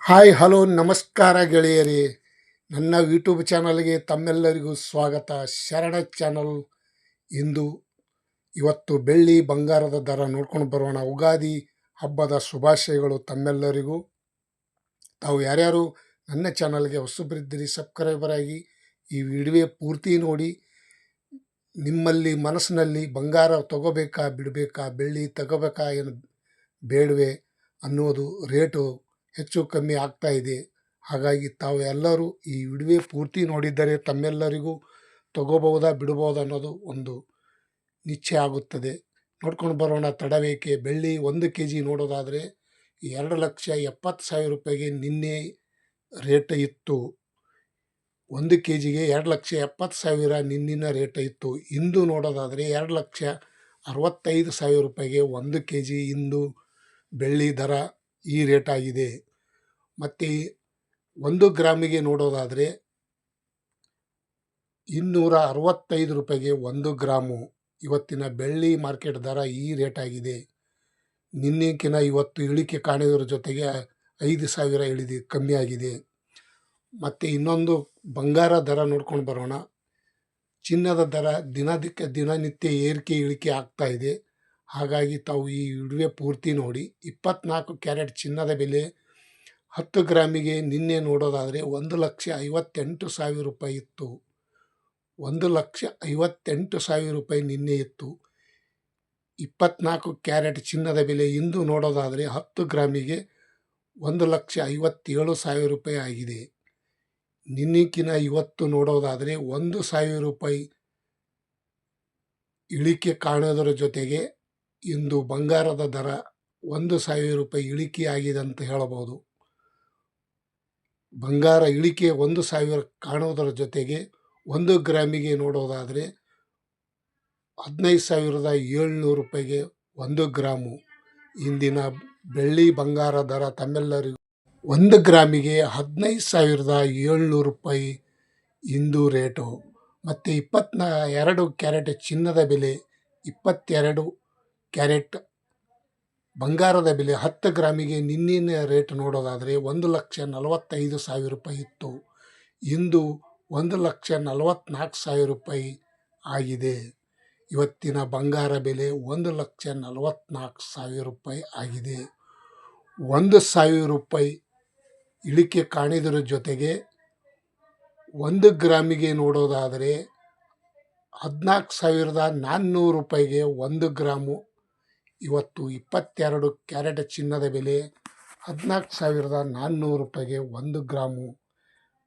Hi hello ನಮಸ್ಕಾರ ಗೆಳೆಯರೇ. ನನ್ನ ಯೂಟ್ಯೂಬ್ ಚಾನಲ್ಗೆ ತಮ್ಮೆಲ್ಲರಿಗೂ ಸ್ವಾಗತ. ಶರಣ ಚಾನಲ್. ಇಂದು ಇವತ್ತು ಬೆಳ್ಳಿ ಬಂಗಾರದ ದರ ನೋಡ್ಕೊಂಡು ಬರೋಣ. ಉಗಾದಿ ಹಬ್ಬದ ಶುಭಾಶಯಗಳು ತಮ್ಮೆಲ್ಲರಿಗೂ. ತಾವು ಯಾರ್ಯಾರು ನನ್ನ ಚಾನಲ್ಗೆ ಹೊಸಬರಿದ್ದೀರಿ ಸಬ್ಸ್ಕ್ರೈಬರ್ ಆಗಿ ಈ ವಿಡಿಯೋ ಪೂರ್ತಿ ನೋಡಿ. ನಿಮ್ಮಲ್ಲಿ ಮನಸ್ಸಿನಲ್ಲಿ ಬಂಗಾರ ತಗೋಬೇಕಾ ಬಿಡಬೇಕಾ, ಬೆಳ್ಳಿ ತಗೋಬೇಕಾ ಏನು ಬೇಡವೆ ಅನ್ನೋದು ರೇಟು ಹೆಚ್ಚು ಕಮ್ಮಿ ಆಗ್ತಾ ಇದೆ. ಹಾಗಾಗಿ ತಾವು ಎಲ್ಲರೂ ಈ ವಿಡಿಯೋ ಪೂರ್ತಿ ನೋಡಿದ್ದರೆ ತಮ್ಮೆಲ್ಲರಿಗೂ ತಗೋಬಹುದಾ ಬಿಡಬಹುದಾ ಅನ್ನೋದು ಒಂದು ನಿಶ್ಚಯ ಆಗುತ್ತದೆ. ನೋಡ್ಕೊಂಡು ಬರೋಣ, ತಡಬೇಕೆ. ಬೆಳ್ಳಿ 1 kg ನೋಡೋದಾದರೆ 2,70,000 ರೂಪಾಯಿಗೆ ನಿನ್ನೆ ರೇಟ್ ಇತ್ತು. 1 kgಗೆ 2,70,000 ನಿನ್ನಿನ ರೇಟ್ ಇತ್ತು. ಇಂದು ನೋಡೋದಾದರೆ 2,65,000 ರೂಪಾಯಿಗೆ 1 kg ಇಂದು ಬೆಳ್ಳಿ ದರ ಈ ರೇಟ್ ಆಗಿದೆ. ಮತ್ತು 1 ಗ್ರಾಮಿಗೆ ನೋಡೋದಾದರೆ 265 ರೂಪಾಯಿಗೆ 1 ಗ್ರಾಮು ಇವತ್ತಿನ ಬೆಳ್ಳಿ ಮಾರ್ಕೆಟ್ ದರ ಈ ರೇಟ್ ಆಗಿದೆ. ನಿನ್ನೆಕಿನ ಇವತ್ತು ಇಳಿಕೆ ಕಾಣಿದ್ರ ಜೊತೆಗೆ 5,000 ಇಳಿದು ಕಮ್ಮಿ ಆಗಿದೆ. ಮತ್ತು ಇನ್ನೊಂದು ಬಂಗಾರ ದರ ನೋಡ್ಕೊಂಡು ಬರೋಣ. ಚಿನ್ನದ ದರ ದಿನನಿತ್ಯ ಏರಿಕೆ ಇಳಿಕೆ ಆಗ್ತಾ ಇದೆ. ಹಾಗಾಗಿ ತಾವು ಈ ವಿಡಿಯೋ ಪೂರ್ತಿ ನೋಡಿ. 24 ಕ್ಯಾರೆಟ್ ಚಿನ್ನದ ಬೆಲೆ 10 ಗ್ರಾಮಿಗೆ ನಿನ್ನೆ ನೋಡೋದಾದರೆ 1,58,000 ರೂಪಾಯಿ ಇತ್ತು. 1,58,000 ರೂಪಾಯಿ ನಿನ್ನೆ ಇತ್ತು. 24 ಕ್ಯಾರೆಟ್ ಚಿನ್ನದ ಬೆಲೆ ಇಂದು ನೋಡೋದಾದರೆ 10 ಗ್ರಾಮಿಗೆ 1,57,000 ರೂಪಾಯಿ ಆಗಿದೆ. ನಿನ್ನೆಕಿನ ಇವತ್ತು ನೋಡೋದಾದರೆ 1,000 ರೂಪಾಯಿ ಇಳಿಕೆ ಕಾಣೋದರ ಜೊತೆಗೆ ಇಂದು ಬಂಗಾರದ ದರ 1,000 ರೂಪಾಯಿ ಇಳಿಕೆ ಆಗಿದೆ ಅಂತ ಹೇಳಬಹುದು. ಬಂಗಾರ ಇಳಿಕೆ 1,000 ಕಾಣೋದರ ಜೊತೆಗೆ 1 ಗ್ರಾಮಿಗೆ ನೋಡೋದಾದರೆ 15,700 ರೂಪಾಯಿಗೆ 1 ಗ್ರಾಮು ಇಂದಿನ ಬೆಳ್ಳಿ ಬಂಗಾರ ದರ ತಮ್ಮೆಲ್ಲರಿಗೂ 1 ಗ್ರಾಮಿಗೆ 15,700 ರೂಪಾಯಿ ಇಂದು ರೇಟು. ಮತ್ತು 22 ಕ್ಯಾರೆಟ್ ಚಿನ್ನದ ಬೆಲೆ 22 ಕ್ಯಾರೆಟ್ ಬಂಗಾರದ ಬೆಲೆ 10 ಗ್ರಾಮಿಗೆ ನಿನ್ನಿನ ರೇಟ್ ನೋಡೋದಾದರೆ 1,45,000 ರೂಪಾಯಿ ಇತ್ತು. ಇಂದು 1,44,000 ರೂಪಾಯಿ ಆಗಿದೆ. ಇವತ್ತಿನ ಬಂಗಾರ ಬೆಲೆ 1,44,000 ರೂಪಾಯಿ ಆಗಿದೆ. 1,000 ರೂಪಾಯಿ ಇಳಿಕೆ ಕಾಣಿದರ ಜೊತೆಗೆ 1 ಗ್ರಾಮಿಗೆ ನೋಡೋದಾದರೆ 14,400 ರೂಪಾಯಿಗೆ 1 ಗ್ರಾಮು. ಇವತ್ತು 22 ಕ್ಯಾರೆಟ್ ಚಿನ್ನದ ಬೆಲೆ 14,400 ರೂಪಾಯಿಗೆ 1 ಗ್ರಾಮು.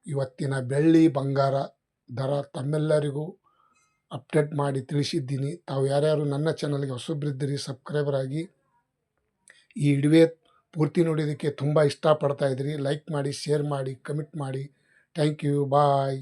ಇವತ್ತಿನ ಬೆಳ್ಳಿ ಬಂಗಾರ ದರ ತಮ್ಮೆಲ್ಲರಿಗೂ ಅಪ್ಡೇಟ್ ಮಾಡಿ ತಿಳಿಸಿದ್ದೀನಿ. ತಾವು ಯಾರ್ಯಾರು ನನ್ನ ಚಾನಲ್ಗೆ ಹೊಸಬ್ರಿದ್ದೀರಿ ಸಬ್ಸ್ಕ್ರೈಬರ್ ಆಗಿ ಈ ವಿಡಿಯೋ ಪೂರ್ತಿ ನೋಡೋದಕ್ಕೆ ತುಂಬ ಇಷ್ಟಪಡ್ತಾ ಇದ್ದೀರಿ. ಲೈಕ್ ಮಾಡಿ, ಶೇರ್ ಮಾಡಿ, ಕಮೆಂಟ್ ಮಾಡಿ. Thank you. ಬಾಯ್.